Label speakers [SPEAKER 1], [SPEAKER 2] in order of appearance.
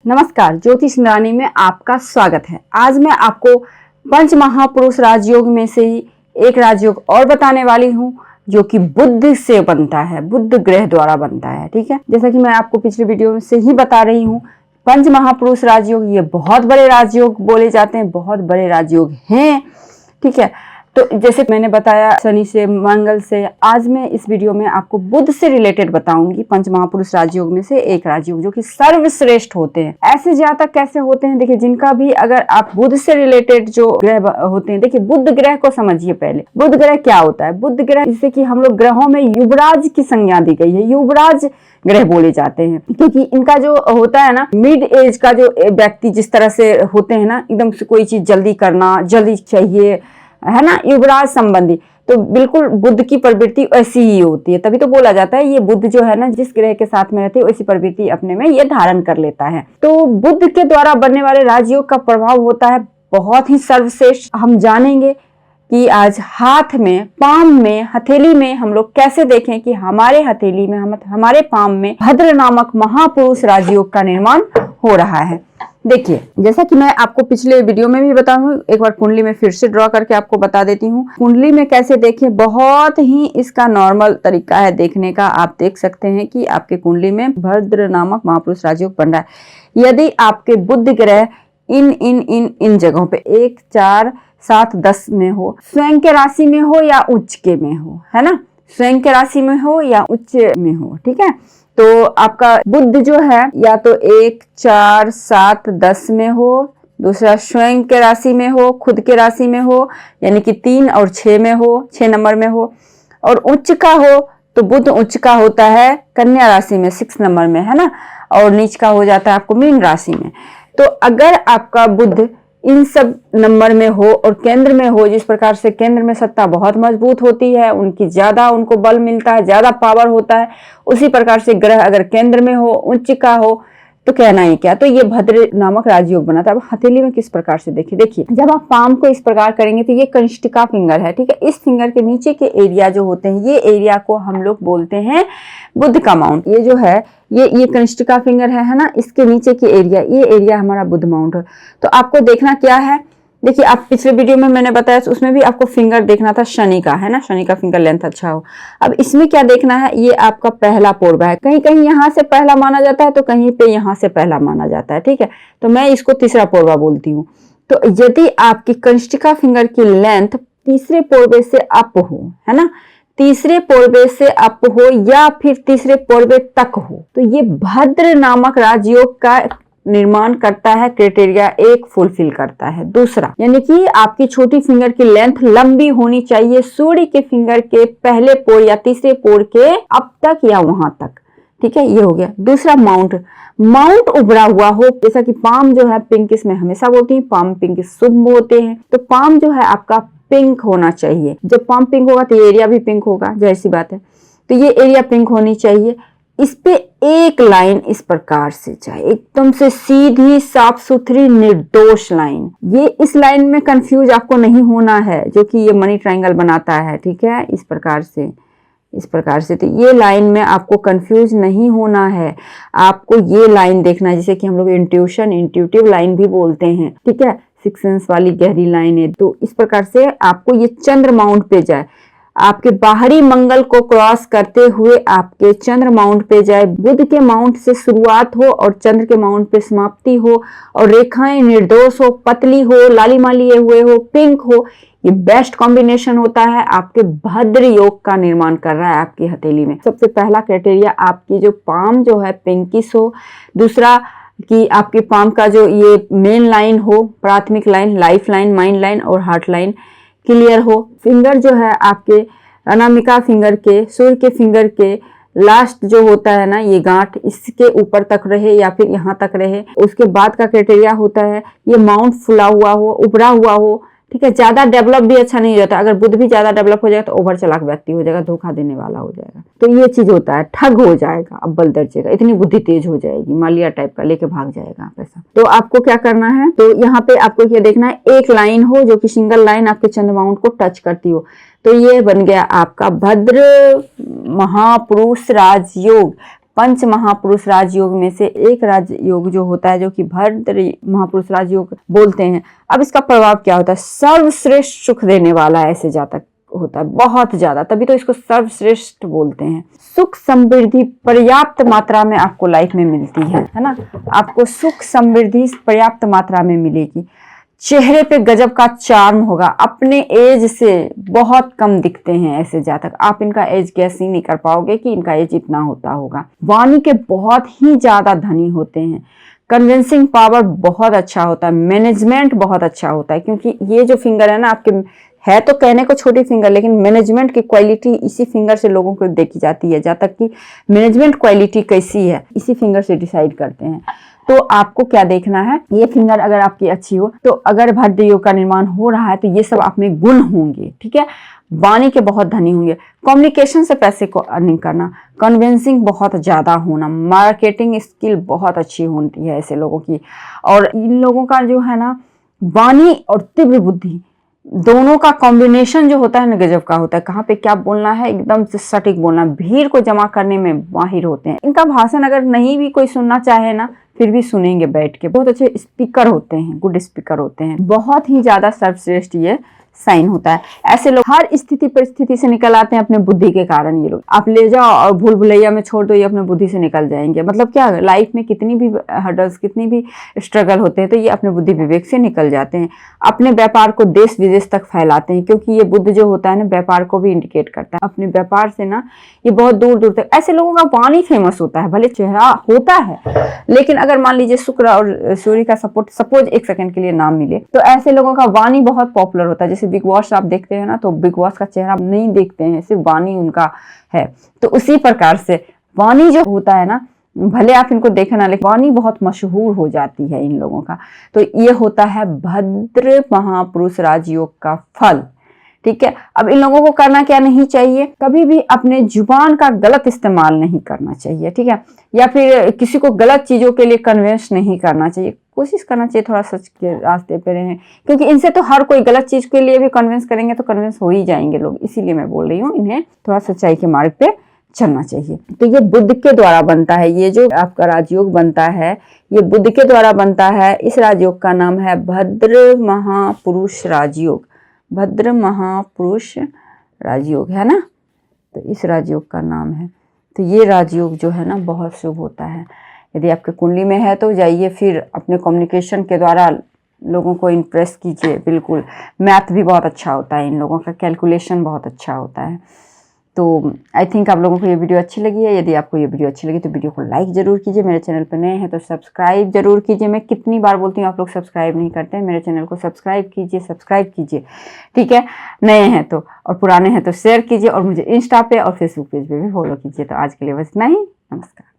[SPEAKER 1] नमस्कार, ज्योतिष इंद्राणी में आपका स्वागत है। आज मैं आपको पंच महापुरुष राजयोग में से ही एक राजयोग और बताने वाली हूँ जो कि बुध से बनता है, बुध ग्रह द्वारा बनता है। ठीक है, जैसा कि मैं आपको पिछले वीडियो से ही बता रही हूँ, पंच महापुरुष राजयोग ये बहुत बड़े राजयोग बोले जाते हैं, बहुत बड़े राजयोग हैं। ठीक है, तो जैसे मैंने बताया शनि से, मंगल से, आज मैं इस वीडियो में आपको बुध से रिलेटेड बताऊंगी। पंच महापुरुष राजयोग में से एक राजयोग जो कि सर्वश्रेष्ठ होते हैं। ऐसे जातक कैसे होते हैं, देखिए, जिनका भी अगर आप बुध से रिलेटेड जो ग्रह होते हैं, देखिए बुध ग्रह को समझिए। पहले बुध ग्रह क्या होता है? बुध ग्रह, जिससे कि हम लोग ग्रहों में युवराज की संज्ञा दी गई है, युवराज ग्रह बोले जाते हैं, क्योंकि इनका जो होता है ना, मिड एज का जो व्यक्ति जिस तरह से होते हैं ना, एकदम से कोई चीज जल्दी करना, जल्दी चाहिए, है ना, युवराज संबंधी, तो बिल्कुल बुध की प्रवृत्ति ऐसी ही होती है। तभी तो बोला जाता है ये बुध जो है ना, जिस ग्रह के साथ में रहती है वैसी प्रवृत्ति अपने में ये धारण कर लेता है। तो बुध के द्वारा बनने वाले राजयोग का प्रभाव होता है बहुत ही सर्वश्रेष्ठ। हम जानेंगे कि आज हाथ में, पाम में, हथेली में हम लोग कैसे देखें कि हमारे हथेली में, हमारे पाम में भद्र नामक महापुरुष राजयोग का निर्माण हो रहा है। देखिए, जैसा कि मैं आपको पिछले वीडियो में भी बताऊं, एक बार कुंडली में फिर से ड्रॉ करके आपको बता देती हूँ। कुंडली में कैसे देखें, बहुत ही इसका नॉर्मल तरीका है देखने का। आप देख सकते हैं कि आपके कुंडली में भद्र नामक महापुरुष राजयोग बन रहा है। यदि आपके बुध ग्रह इन जगहों पे 1, 4, 7, 10 में हो, स्वयं के राशि में हो या उच्च के में हो, है ना, स्वयं के राशि में हो या उच्च में हो, ठीक है, तो आपका बुध जो है या तो 1, 4, 7, 10 में हो, दूसरा स्वयं के राशि में हो, खुद के राशि में हो, यानी कि 3 और 6 में हो, 6 नंबर में हो, और उच्च का हो तो बुध उच्च का होता है कन्या राशि में 6 नंबर में, है ना, और नीच का हो जाता है आपको मीन राशि में। तो अगर आपका बुध इन सब नंबर में हो और केंद्र में हो, जिस प्रकार से केंद्र में सत्ता बहुत मजबूत होती है, उनकी ज्यादा उनको बल मिलता है, ज्यादा पावर होता है, उसी प्रकार से ग्रह अगर केंद्र में हो, उच्च का हो, तो कहना ही क्या, तो ये भद्र नामक राजयोग बना था। अब हथेली में किस प्रकार से देखिए, जब आप पाम को इस प्रकार करेंगे तो ये कनिष्ठिका फिंगर है, ठीक है। इस फिंगर के नीचे के एरिया जो होते हैं, ये एरिया को हम लोग बोलते हैं बुध का माउंट। ये जो है, ये कनिष्ठिका फिंगर है ना, इसके नीचे की एरिया, ये एरिया हमारा बुध माउंट है। तो आपको देखना क्या है, देखिए, आप पिछले वीडियो में मैंने बताया उसमें भी आपको फिंगर देखना था शनि का, है ना, शनि का फिंगर लेंथ अच्छा हो। अब इसमें क्या देखना है, ये आपका पहला पोरबा है, कहीं कहीं यहाँ से पहला माना जाता है तो कहीं पे यहाँ से पहला माना जाता है, ठीक है, तो मैं इसको तीसरा पोरबा बोलती हूँ। तो यदि आपकी कनिष्ठिका फिंगर की लेंथ तीसरे पोरबे से अप हो, है ना, तीसरे पोरबे से अप हो या फिर तीसरे पोरबे तक हो, तो ये भद्र नामक राजयोग का निर्माण करता है, क्राइटेरिया 1 फुलफिल करता है। दूसरा, यानी कि आपकी छोटी फिंगर की लेंथ लंबी होनी चाहिए सूर्य के फिंगर के पहले पोर या तीसरे पोर के अब तक या वहां तक, ठीक है, ये हो गया। दूसरा, माउंट उभरा हुआ हो, जैसा कि पाम जो है पिंक, इसमें हमेशा बोलती है पाम पिंक शुभ होते हैं, तो पाम जो है आपका पिंक होना चाहिए। जब पाम पिंक होगा तो ये एरिया भी पिंक होगा, जाहिर सी बात है, तो ये एरिया पिंक होनी चाहिए। इस पे एक लाइन इस प्रकार से जाए, एकदम से सीधी, साफ सुथरी, निर्दोष लाइन। ये इस लाइन में कंफ्यूज आपको नहीं होना है, जो कि ये मनी ट्रायंगल बनाता है, ठीक है, इस प्रकार से तो ये लाइन में आपको कंफ्यूज नहीं होना है। आपको ये लाइन देखना है, जिसे कि हम लोग इंट्यूटिव लाइन भी बोलते हैं, ठीक है, सिक्स सेंस वाली गहरी लाइन है। तो इस प्रकार से आपको ये चंद्र माउंट पे जाए, आपके बाहरी मंगल को क्रॉस करते हुए आपके चंद्र माउंट पे जाए, बुध के माउंट से शुरुआत हो और चंद्र के माउंट पे समाप्ति हो, और रेखाएं निर्दोष हो, पतली हो, लालिमा लिए हुए हो, पिंक हो, ये बेस्ट कॉम्बिनेशन होता है, आपके भद्र योग का निर्माण कर रहा है आपकी हथेली में। सबसे पहला क्राइटेरिया, आपकी जो पाम जो है पिंकिश हो। दूसरा, कि आपके पाम का जो ये मेन लाइन हो, प्राथमिक line, life line, mind line और हार्ट लाइन क्लियर हो। फिंगर जो है आपके अनामिका फिंगर के, सूर्य के फिंगर के लास्ट जो होता है ना, ये गांठ इसके ऊपर तक रहे या फिर यहाँ तक रहे। उसके बाद का क्राइटेरिया होता है ये माउंट फुला हुआ हो, उभरा हुआ हो, ठीक है, ज्यादा डेवलप भी अच्छा नहीं रहता। अगर बुध भी ज्यादा डेवलप हो जाएगा तो ओवर चालाक व्यक्ति हो जाएगा, धोखा देने वाला हो जाएगा, तो ये चीज होता है, ठग हो जाएगा, अव्वल दर्जे का, इतनी बुद्धि तेज हो जाएगी, मालिया टाइप का, लेके भाग जाएगा पैसा। तो आपको क्या करना है, तो यहाँ पे आपको क्या देखना है, एक लाइन हो जो कि सिंगल लाइन आपके चंद्र माउंट को टच करती हो, तो ये बन गया आपका भद्र महापुरुष राजयोग, पंच महापुरुष राजयोग में से एक राजयोग जो होता है, जो कि भद्र महापुरुष राजयोग बोलते हैं। अब इसका प्रभाव क्या होता है? सर्वश्रेष्ठ सुख देने वाला ऐसे जातक होता है, बहुत ज्यादा, तभी तो इसको सर्वश्रेष्ठ बोलते हैं। सुख समृद्धि पर्याप्त मात्रा में आपको लाइफ में मिलती है ना। आपको सुख समृद्धि पर्याप्त मात्रा में मिलेगी। चेहरे पे गजब का चार्म होगा। अपने एज से बहुत कम दिखते हैं ऐसे जातक। आप इनका एज गैस ही नहीं कर पाओगे कि इनका एज इतना होता होगा। वाणी के बहुत ही ज्यादा धनी होते हैं। कन्विंसिंग पावर बहुत अच्छा होता है। मैनेजमेंट बहुत अच्छा होता है, क्योंकि ये जो फिंगर है ना आपके, है तो कहने को छोटी फिंगर, लेकिन मैनेजमेंट की क्वालिटी इसी फिंगर से लोगों को देखी जाती है। जातक की मैनेजमेंट क्वालिटी कैसी है इसी फिंगर से डिसाइड करते हैं। तो आपको क्या देखना है, ये फिंगर अगर आपकी अच्छी हो तो अगर भद्र योग का निर्माण हो रहा है तो ये सब आप में गुण होंगे, ठीक है। वाणी के बहुत धनी होंगे। कम्युनिकेशन से पैसे को अर्निंग करना, कन्विंसिंग बहुत ज्यादा होना, मार्केटिंग स्किल बहुत अच्छी होती है ऐसे लोगों की। और इन लोगों का जो है ना, वाणी और तीव्र बुद्धि दोनों का कॉम्बिनेशन जो होता है ना, गजब का होता है। कहाँ पे क्या बोलना है एकदम से सटीक बोलना। भीड़ को जमा करने में माहिर होते हैं। इनका भाषण अगर नहीं भी कोई सुनना चाहे ना, फिर भी सुनेंगे बैठ के। बहुत अच्छे स्पीकर होते हैं, गुड स्पीकर होते हैं। बहुत ही ज्यादा सर्वश्रेष्ठ ये साइन होता है। ऐसे लोग हर स्थिति परिस्थिति से निकल आते हैं अपने बुद्धि के कारण। ये लोग आप ले जाओ और भूल भुलैया में छोड़ दो, ये अपने बुद्धि से निकल जाएंगे। मतलब क्या, लाइफ में कितनी भी हर्डल्स, कितनी भी स्ट्रगल होते हैं तो ये अपने बुद्धि विवेक से निकल जाते हैं। अपने व्यापार को देश विदेश तक फैलाते हैं, क्योंकि ये बुद्ध जो होता है ना, व्यापार को भी इंडिकेट करता है। अपने व्यापार से ना ये बहुत दूर दूर तक, ऐसे लोगों का वाणी फेमस होता है। भले चेहरा होता है, लेकिन अगर मान लीजिए शुक्र और सूर्य का सपोर्ट सपोज एक सेकंड के लिए नाम मिले, तो ऐसे लोगों का वाणी बहुत पॉपुलर होता है। जैसे बिग बॉस आप देखते हैं ना, तो बिग बॉस का चेहरा नहीं देखते हैं, सिर्फ वाणी उनका है। तो उसी प्रकार से वाणी जो होता है ना, भले आप इनको देखें ना, लेकिन वाणी बहुत मशहूर हो जाती है इन लोगों का। तो ये होता है भद्र महापुरुष राजयोग का फल, ठीक है। अब इन लोगों को करना क्या नहीं चाहिए, कभी भी अपने जुबान का गलत इस्तेमाल नहीं करना चाहिए, ठीक है। या फिर किसी को गलत चीजों के लिए कन्विंस नहीं करना चाहिए। कोशिश करना चाहिए थोड़ा सच के रास्ते पे रहें, क्योंकि इनसे तो हर कोई गलत चीज के लिए भी कन्विंस करेंगे तो कन्विंस हो ही जाएंगे लोग। इसीलिए मैं बोल रही हूँ, इन्हें थोड़ा सच्चाई के मार्ग पे चलना चाहिए। तो ये बुद्ध के द्वारा बनता है। ये जो आपका राजयोग बनता है, ये बुद्ध के द्वारा बनता है। इस राजयोग का नाम है भद्र महापुरुष राजयोग। भद्र महापुरुष राजयोग है ना, तो इस राजयोग का नाम है। तो ये राजयोग जो है ना बहुत शुभ होता है। यदि आपके कुंडली में है तो जाइए, फिर अपने कम्युनिकेशन के द्वारा लोगों को इम्प्रेस कीजिए। बिल्कुल, मैथ भी बहुत अच्छा होता है इन लोगों का, कैलकुलेशन बहुत अच्छा होता है। तो आई थिंक आप लोगों को ये वीडियो अच्छी लगी है। यदि आपको ये वीडियो अच्छी लगी तो वीडियो को लाइक जरूर कीजिए। मेरे चैनल पर नए हैं तो सब्सक्राइब जरूर कीजिए। मैं कितनी बार बोलती हूँ, आप लोग सब्सक्राइब नहीं करते हैं। मेरे चैनल को सब्सक्राइब कीजिए, ठीक है। नए हैं तो, और पुराने हैं तो शेयर कीजिए, और मुझे इंस्टा पे और फेसबुक पेज पे भी फॉलो कीजिए। तो आज के लिए बस इतना ही। नमस्कार।